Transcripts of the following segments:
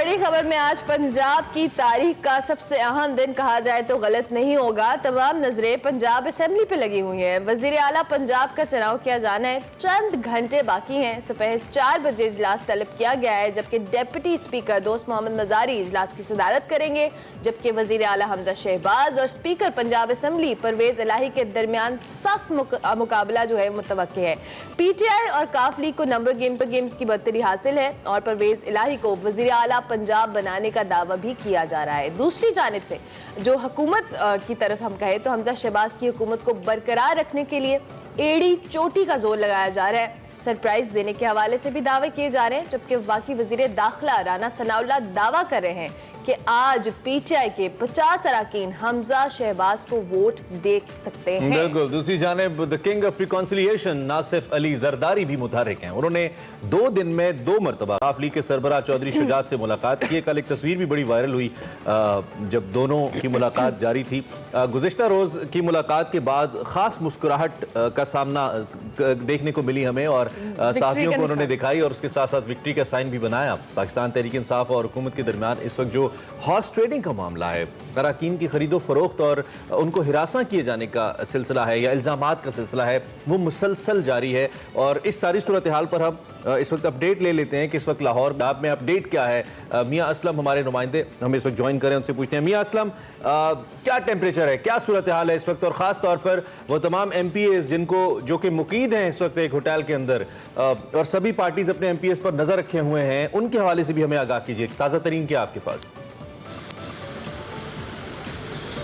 बड़ी खबर में आज पंजाब की तारीख का सबसे अहम दिन कहा जाए तो गलत नहीं होगा। तमाम नजरें पंजाब असेंबली पे लगी हुई हैं। वजीर आला पंजाब का चुनाव किया जाना है, चंद घंटे बाकी हैं। दोपहर 4 बजे इजलास तलब किया गया है, जबकि डिप्टी स्पीकर दोस्त मोहम्मद मजारी इजलास की सदारत करेंगे, जबकि वजीर आला हमजा शहबाज और स्पीकर पंजाब असेंबली परवेज इलाही के दरमियान सख्त मुकाबला जो है मुतवक्के है। PTI और काफ लीग को नंबर गेम्स की बरतरी हासिल है और परवेज इलाही को वजीर आला पंजाब बनाने का दावा भी किया जा रहा है। दूसरी जानिब से जो हुकूमत की तरफ हम कहें तो हमजा शहबाज की हुकूमत को बरकरार रखने के लिए एड़ी चोटी का जोर लगाया जा रहा है। सरप्राइज देने के हवाले से भी दावे किए जा रहे हैं, जबकि वफाकी वजीर दाखिला राना सनाउल्लाह दावा कर रहे हैं कि आज PTI के 50 अरकान हमजा शहबाज को वोट दे सकते हैं। बिल्कुल। दूसरी जानिब the king of reconciliation Nasif Ali Zardari भी मुतहरिक हैं। उन्होंने 2 दिन में 2 मरतबा काफ लीग के सरबराह चौधरी शुजात से मुलाकात की। कल एक तस्वीर भी बड़ी वायरल हुई जब दोनों की मुलाकात जारी थी। गुज़िश्ता रोज की मुलाकात के बाद खास मुस्कुराहट का सामना देखने को मिली हमें और साथियों को उन्होंने दिखाई और उसके साथ साथ विक्ट्री का साइन भी बनाया। पाकिस्तान तहरीक इंसाफ और हुकूमत के दरमियान इस वक्त जो हॉर्स ट्रेडिंग का मामला है, अरकान की खरीदो फरोख्त और उनको हिरासा किए जाने का सिलसिला है या इल्जामात का सिलसिला है, वो मुसलसल जारी है। और इस सारी सूरत हाल पर हम इस वक्त अपडेट ले लेते हैं कि इस वक्त लाहौर में अपडेट क्या है। मियाँ असलम हमारे नुमाइंदे हमें इस वक्त ज्वाइन करें, उनसे पूछते हैं। मियाँ असलम, क्या टेम्परेचर है, क्या सूरत हाल है इस वक्त, और ख़ास तौर पर वो तमाम MPAs जिनको जो कि मुकीद हैं इस वक्त एक होटल के अंदर और सभी पार्टीज अपने MPAs पर नजर रखे हुए हैं, उनके हवाले से भी हमें आगाह कीजिए। ताज़ा तरीन क्या आपके पास?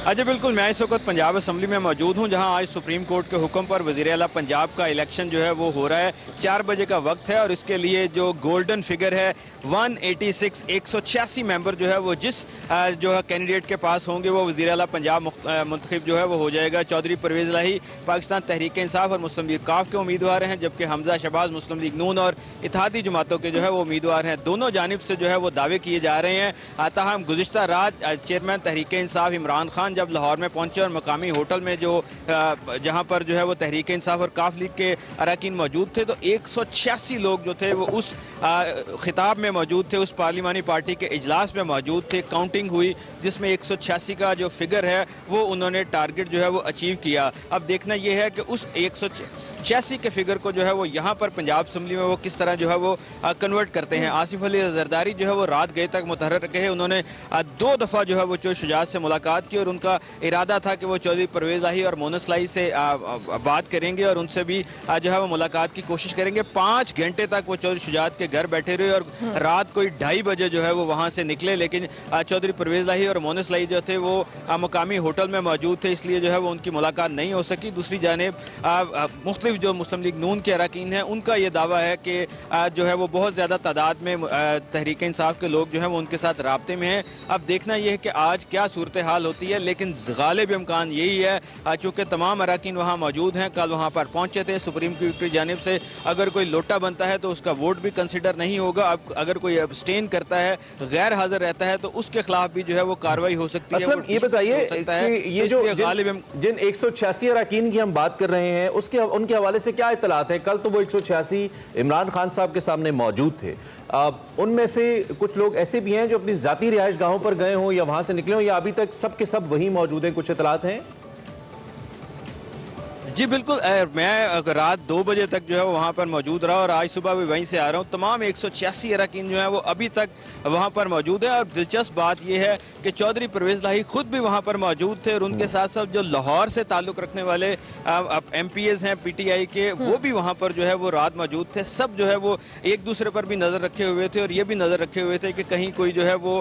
अच्छा, बिल्कुल। मैं इस वक्त पंजाब असम्बली में मौजूद हूं, जहां आज सुप्रीम कोर्ट के हुक्म पर वज़ीर आला पंजाब का इलेक्शन जो है वो हो रहा है। 4 बजे का वक्त है और इसके लिए जो गोल्डन फिगर है 186 186 मेंबर जो है वो जिस जो है कैंडिडेट के पास होंगे वो वज़ीर आला पंजाब मुंतखब जो है वो हो जाएगा। चौधरी परवेज इलाही पाकिस्तान तहरीक इंसाफ और मुस्लिम लीग काफ के उम्मीदवार हैं, जबकि हमजा शहबाज मुस्लिम लीग नून और इत्तेहादी जमातों के जो है वो उम्मीदवार हैं। दोनों जानिब से जो है वो दावे किए जा रहे हैं। ताहम गुज़िश्ता रात चेयरमैन तहरीक इंसाफ इमरान खान जब लाहौर में पहुंचे और मकामी होटल में जो जहां पर जो है वो तहरीक इंसाफ और काफ लीग के अरकान मौजूद थे, तो 186 लोग जो थे वो उस खिताब में मौजूद थे, उस पार्लिमानी पार्टी के इजलास में मौजूद थे। काउंटिंग हुई जिसमें 186 का जो फिगर है वो उन्होंने टारगेट जो है वो अचीव किया। अब देखना यह है कि उस 186 के फिगर को जो है वो यहाँ पर पंजाब असम्बली में वो किस तरह जो है वो कन्वर्ट करते हैं। आसिफ अली जरदारी जो है वो रात गए तक मुतहर्रिक रहे। उन्होंने 2 दफ़ा जो है वो चौधरी शुजात से मुलाकात की और उनका इरादा था कि वो चौधरी परवेज इलाही और मोनस इलाही से बात करेंगे और उनसे भी जो है वो मुलाकात की कोशिश करेंगे। 5 घंटे तक वो चौधरी शुजात के घर बैठे रहे और रात कोई 2:30 बजे जो है वो वहाँ से निकले, लेकिन चौधरी परवेज इलाही और मोनस इलाही जो थे वो मकामी होटल में मौजूद थे, इसलिए जो है वो उनकी मुलाकात नहीं हो सकी। दूसरी जानिब मुख्तलिफ जो मुस्लिम लीग नून के अरकान हैं उनका ये दावा है कि जो है वो बहुत ज़्यादा तादाद में तहरीक इंसाफ के लोग जो हैं वो उनके साथ राब्ते में हैं। अब देखना यह है कि आज क्या सूरत हाल होती है, लेकिन गालिब इम्कान यही है चूँकि तमाम अरकान वहाँ मौजूद हैं, कल वहाँ पर पहुँचे थे। सुप्रीम कोर्ट की जानिब से अगर कोई लोटा बनता है तो उसका वोट भी कंसिडर नहीं होगा। अब अगर कोई अब्सटेन करता है, गैर हाजिर रहता है, तो उसके खिलाफ भी जो है वो कार्रवाई हो सकती है। ये बताइए कि ये जो जिन 186 अरकान की हम बात कर रहे हैं उनके हवाले से क्या इत्तलात है? कल तो वो 186 इमरान खान साहब के सामने मौजूद थे। उनमें से कुछ लोग ऐसे भी हैं जो अपनी जाती रिहाइश गाहों पर गए हों या वहां से निकले हों, या अभी तक सब के सब वहीं मौजूद हैं? कुछ इत्तलात हैं? जी बिल्कुल। मैं रात 2 बजे तक जो है वहाँ पर मौजूद रहा और आज सुबह भी वहीं से आ रहा हूँ। तमाम 186 अरकान जो है वो अभी तक वहाँ पर मौजूद है और दिलचस्प बात यह है कि चौधरी परवेज इलाही खुद भी वहाँ पर मौजूद थे और उनके साथ साथ जो लाहौर से ताल्लुक़ रखने वाले MPAs हैं PTI के, वो भी वहाँ पर जो है वो रात मौजूद थे। सब जो है वो एक दूसरे पर भी नज़र रखे हुए थे और ये भी नज़र रखे हुए थे कि कहीं कोई जो है वो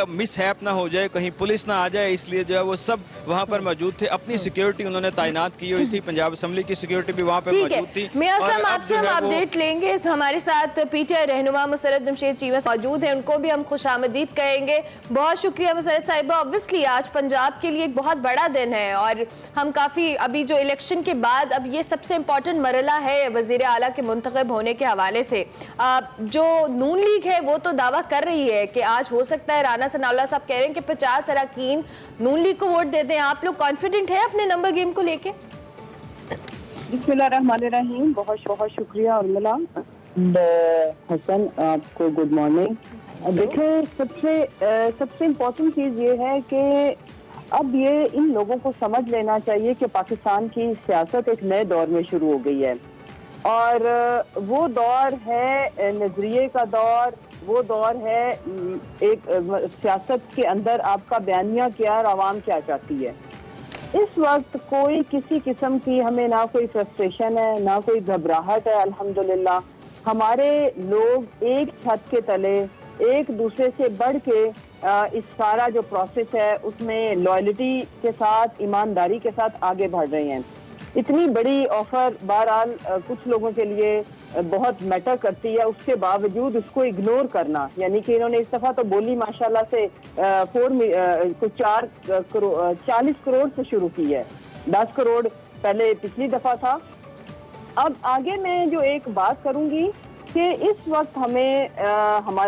मिसहैप ना हो जाए, कहीं पुलिस ना आ जाए, इसलिए जो है वो सब वहाँ पर मौजूद थे। अपनी सिक्योरिटी उन्होंने तैनात की हुई थी, पंजाब असम्बली की सिक्योरिटी भी वहाँ पे मौजूद थी। मियां असलम, आपसे हम अपडेट लेंगे। हमारे साथ PTI रहनुमा मुसर्रत जमशेद चीमा मौजूद हैं, उनको भी हम खुशामदीद कहेंगे। बहुत शुक्रिया मुसर्रत साहिबा। ऑब्वियसली आज पंजाब के लिए एक बहुत बड़ा दिन है और हम काफ़ी अभी जो इलेक्शन के बाद अब ये सबसे इम्पोर्टेंट मरला है वज़ीर आला के मुंतखब होने के हवाले से। जो नून लीग है वो तो दावा कर रही है कि आज हो सकता है, राना सनाउल्लाह साहब कह रहे हैं कि 50 अरकान नून लीग को वोट दे दें। आप लोग कॉन्फिडेंट है अपने नंबर गेम को लेके? बिस्मिल्लाहिर्रहमानिर्रहीम। बहुत बहुत शुक्रिया उर्मिला। हसन, आपको गुड मॉर्निंग। देखिए, सबसे इम्पोर्टेंट चीज़ ये है कि अब ये इन लोगों को समझ लेना चाहिए कि पाकिस्तान की सियासत एक नए दौर में शुरू हो गई है और वो दौर है नजरिए का दौर, वो दौर है एक सियासत के अंदर आपका बयानिया क्या और आवाम क्या चाहती है। इस वक्त कोई किसी किस्म की हमें ना कोई फ्रस्ट्रेशन है ना कोई घबराहट है। अल्हम्दुलिल्लाह हमारे लोग एक छत के तले एक दूसरे से बढ़ के इस सारा जो प्रोसेस है उसमें लॉयल्टी के साथ, ईमानदारी के साथ आगे बढ़ रहे हैं। इतनी बड़ी ऑफर बहरहाल कुछ लोगों के लिए बहुत मैटर करती है, उसके बावजूद उसको इग्नोर करना, यानी कि इन्होंने इस दफा तो बोली माशाल्लाह से 40 करोड़ से शुरू की है, 10 करोड़ पहले पिछली दफा था। अब आगे मैं जो एक बात करूंगी कि इस वक्त हमें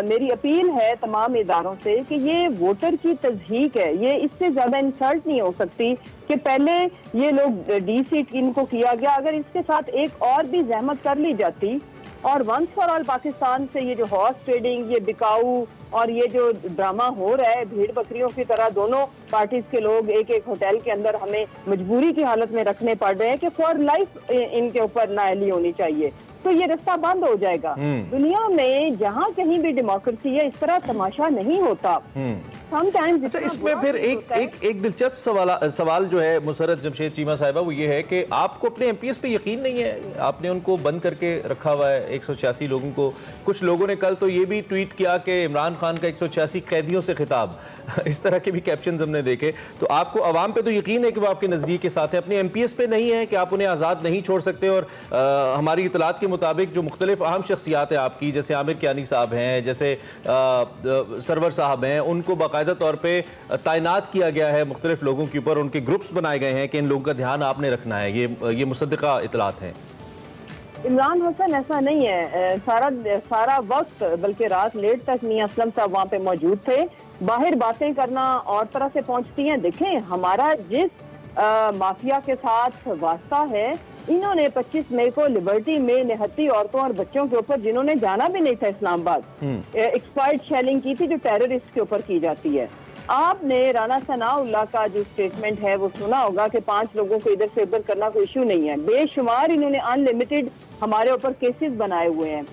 मेरी अपील है तमाम इदारों से कि ये वोटर की तज़हीक है, ये इससे ज्यादा इंसल्ट नहीं हो सकती कि पहले ये लोग डी सीट इनको किया गया, अगर इसके साथ एक और भी जहमत कर ली जाती और वंस फॉर ऑल पाकिस्तान से ये जो हॉर्स ट्रेडिंग, ये बिकाऊ और ये जो ड्रामा हो रहा है भेड़ बकरियों की तरह, दोनों पार्टीज के लोग एक एक होटल के अंदर हमें मजबूरी की हालत में रखने पड़ रहे हैं कि फॉर लाइफ इनके ऊपर नाअहली होनी चाहिए, तो ये रास्ता बंद हो जाएगा। दुनिया में जहाँ कहीं भी डेमोक्रेसी है इस तरह तमाशा नहीं होता। अच्छा, इसमें फिर एक दिलचस्प सवाल जो है मुसर्रत जमशेद चीमा साहिबा, वो ये है कि आपको अपने एमपीएस पे यकीन नहीं है? आपने उनको बंद करके रखा हुआ है 186 लोगों को। कुछ लोगों ने कल तो ये भी ट्वीट किया कि इमरान खान का 186 कैदियों से खिताब इस तरह के भी कैप्शन हमने देखे। तो आपको अवाम पे तो यकीन है कि वो आपके नजरिए के साथ है, अपने एमपीएस पे नहीं है कि आप उन्हें आज़ाद नहीं छोड़ सकते? और हमारी इतलात के मुताबिक जो मुख्तलिफ अहम शख्सियात हैं आपकी, जैसे आमिर कियानी साहब हैं, जैसे सरवर साहब हैं, उनको बाकायदा तौर पे तैनात किया गया है मुख्तलिफ लोगों के ऊपर, उनके ग्रुप्स बनाए गए हैं कि इन लोगों का ध्यान आपने रखना है। ये मुसद्दिका इतलात हैं। इमरान हसन ऐसा नहीं है, सारा वक्त बल्कि रात लेट तक मियां असलम साहब वहाँ पे मौजूद थे। बाहर बातें करना और तरह से पहुंचती हैं। देखें, हमारा जिस माफिया के साथ वास्ता है, इन्होंने 25 मई को लिबर्टी में निहत्ती औरतों और बच्चों के ऊपर, जिन्होंने जाना भी नहीं था इस्लामाबाद, एक्सपर्ट शेलिंग की थी जो टेररिस्ट के ऊपर की जाती है। आपने राना सनाउल्लाह का जो स्टेटमेंट है वो सुना होगा कि 5 लोगों को इधर से उधर करना कोई इशू नहीं है। बेशुमार इन्होंने अनलिमिटेड हमारे ऊपर केसेस बनाए हुए हैं।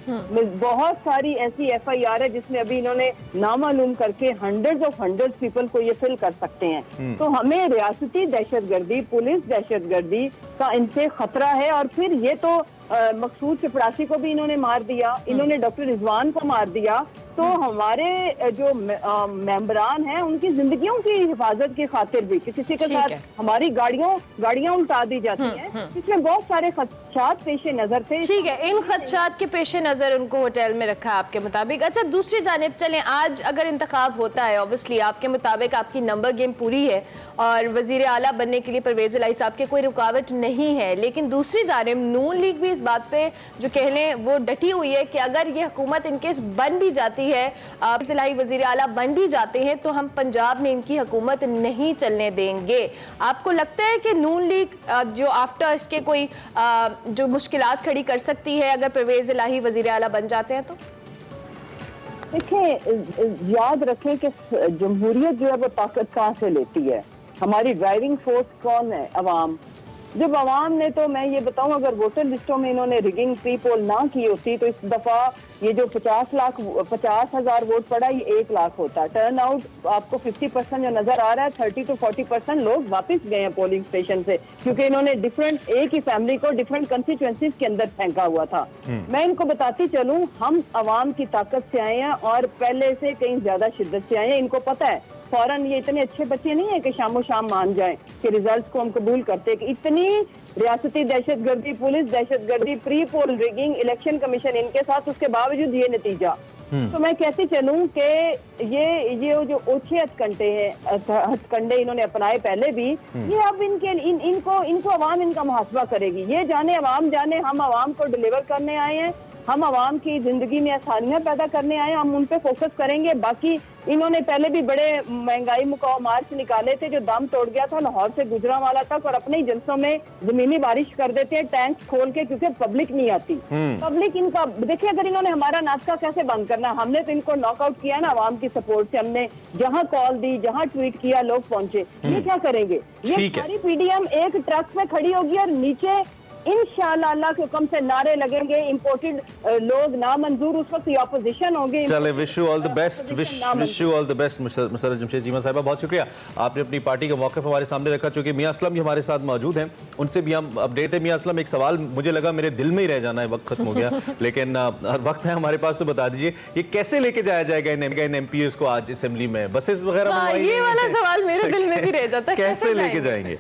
बहुत सारी ऐसी FIR है जिसमें अभी इन्होंने नामालूम करके हंड्रेड्स पीपल को ये फिल कर सकते हैं। तो हमें रियासती दहशतगर्दी, पुलिस दहशतगर्दी का इनसे खतरा है। और फिर ये तो मकसूद चपरासी को भी इन्होंने मार दिया, इन्होंने डॉक्टर रिजवान को मार दिया। तो हमारे जो मेंबरान हैं उनकी जिंदगियों की हिफाजत की खातिर भी किसी के साथ हमारी गाड़ियां उल्टा दी जाती हैं। इसमें बहुत सारे खदशात पेश नजर थे। ठीक है, इन खदशात के पेश नजर उनको होटल में रखा है आपके मुताबिक। अच्छा, दूसरी जानिब चलें, आज अगर इंतखाब होता है, ऑब्वियसली आपके मुताबिक आपकी नंबर गेम पूरी है और वजीर आला बनने के लिए परवेज इलाही साहब के कोई रुकावट नहीं है, लेकिन दूसरी जानिब नून लीग भी इस बात पे जो कह लें वो डटी हुई है कि अगर ये हुकूमत इनकेस बन भी जाती है, इलाही वजीर आला बन भी जाते हैं, तो हम पंजाब में इनकी हुकूमत नहीं चलने देंगे। आपको लगता है कि नून लीग जो आफ्टर इसके कोई जो मुश्किलात खड़ी कर सकती है अगर परवेज इलाही वजीर आला बन जाते हैं? तो देखिए, याद रखें कि जमहूरियत जो है वो ताकत कहाँ से लेती है? हमारी ड्राइविंग फोर्स कौन है? अवाम। जब अवाम ने, तो मैं ये बताऊं, अगर वोटर लिस्टों में इन्होंने रिगिंग प्री पोल ना की होती तो इस दफा ये जो 50,000 वोट पड़ा, ये 1 लाख होता। टर्न आउट आपको 50% जो नजर आ रहा है, 30 to 40% लोग वापस गए हैं पोलिंग स्टेशन से, क्योंकि इन्होंने डिफरेंट, एक ही फैमिली को डिफरेंट कंस्टिट्यूएंसीज के अंदर फेंका हुआ था। मैं इनको बताती चलूं, हम अवाम की ताकत से आए हैं और पहले से कहीं ज्यादा शिद्दत से आए हैं। इनको पता है फौरन, ये इतने अच्छे बच्चे नहीं है कि शामो शाम मान जाएं कि रिजल्ट्स को हम कबूल करते, कि इतनी रियासती दहशतगर्दी, पुलिस दहशतगर्दी, pre poll rigging, election commission इनके साथ, उसके बावजूद ये नतीजा। तो मैं कहती चलूं कि ये जो ओछे हथकंडे इन्होंने अपनाए पहले भी, ये अब इनको अवाम इनका मुहासबा करेगी। ये जाने, अवाम जाने, हम अवाम को डिलीवर करने आए हैं हम आवाम की जिंदगी में आसानियां पैदा करने आए, हम उन पे फोकस करेंगे। बाकी इन्होंने पहले भी बड़े महंगाई मुकाओ मार्च निकाले थे जो दम तोड़ गया था लाहौर से गुजरांवाला तक, और अपने ही जलसों में जमीनी बारिश कर देते हैं टैंक खोल के, क्योंकि पब्लिक नहीं आती। पब्लिक इनका देखिए, अगर इन्होंने हमारा नाश्ता कैसे बंद करना, हमने तो इनको नॉकआउट किया ना आवाम की सपोर्ट से। हमने जहां कॉल दी, जहां ट्वीट किया, लोग पहुंचे। ये क्या करेंगे? ये सारी पीडीएम एक ट्रक में खड़ी होगी और नीचे इंशाअल्लाह अल्लाह के हुक्म से नारे लगेंगे, इंपोर्टेड लोग नामंजूर, उस वक्त ऑपोजिशन होगी। चले, wish you all the best, wish you all the best Musarrat Jamshed Cheema साहिबा, बहुत शुक्रिया, आपने अपनी पार्टी का मौक़िफ़ हमारे सामने रखा। चूंकि मियां असलम भी हमारे साथ मौजूद हैं, उनसे भी हम अपडेट है। मियां असलम, एक सवाल मुझे लगा मेरे दिल में ही रह जाना है, वक्त खत्म हो गया लेकिन वक्त है हमारे पास, तो बता दीजिए ये कैसे लेके जाया जाएगा इन एमपीएस को आज असेंबली में? बसेस वगैरह? ये वाला सवाल मेरे दिल में भी रह जाता है, कैसे लेके जाएंगे?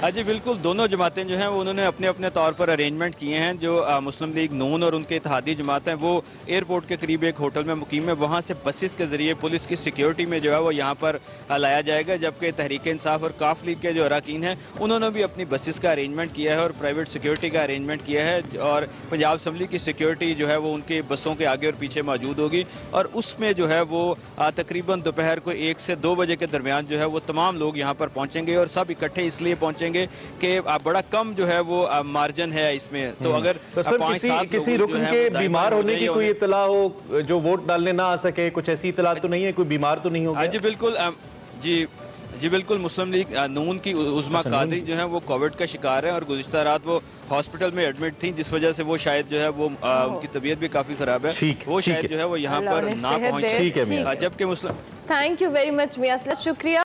जी बिल्कुल, दोनों जमातें जो हैं वो उन्होंने अपने अपने तौर पर अरेंजमेंट किए हैं। जो मुस्लिम लीग नून और उनके इत्तेहादी जमात हैं वो एयरपोर्ट के करीब एक होटल में मुकीम है, वहाँ से बसेस के जरिए पुलिस की सिक्योरिटी में जो है वो यहाँ पर लाया जाएगा। जबकि तहरीक इंसाफ और काफ लीग के जो अरकान हैं उन्होंने भी अपनी बसेस का अरेंजमेंट किया है और प्राइवेट सिक्योरिटी का अरेंजमेंट किया है, और पंजाब असम्बली की सिक्योरिटी जो है वो उनकी बसों के आगे और पीछे मौजूद होगी। और उसमें जो है वो तकरीबन दोपहर को 1 से 2 बजे के दरमियान जो है वो तमाम लोग यहाँ पर पहुँचेंगे, और सब इकट्ठे इसलिए पहुँचेंगे कि बड़ा कम जो है वो मार्जिन है इसमें। तो अगर तो सर किसी रुकन के बीमार होने की कोई इतला हो जो वोट डालने ना आ सके, कुछ ऐसी इतला तो नहीं है? कोई बीमार तो नहीं होगा? जी बिल्कुल, जी बिल्कुल, मुस्लिम लीग नून की उज़मा कादरी जो है वो कोविड का शिकार है और गुज़िश्ता रात वो हॉस्पिटल में एडमिट थी, जिस वजह से वो शायद जो है वो उनकी तबीयत भी काफी खराब है, वो शायद जो है वो यहाँ पर ना पहुंचे। ठीक है, जबकि मुस्लिम थैंक यू वेरी मच मियां असलम, शुक्रिया।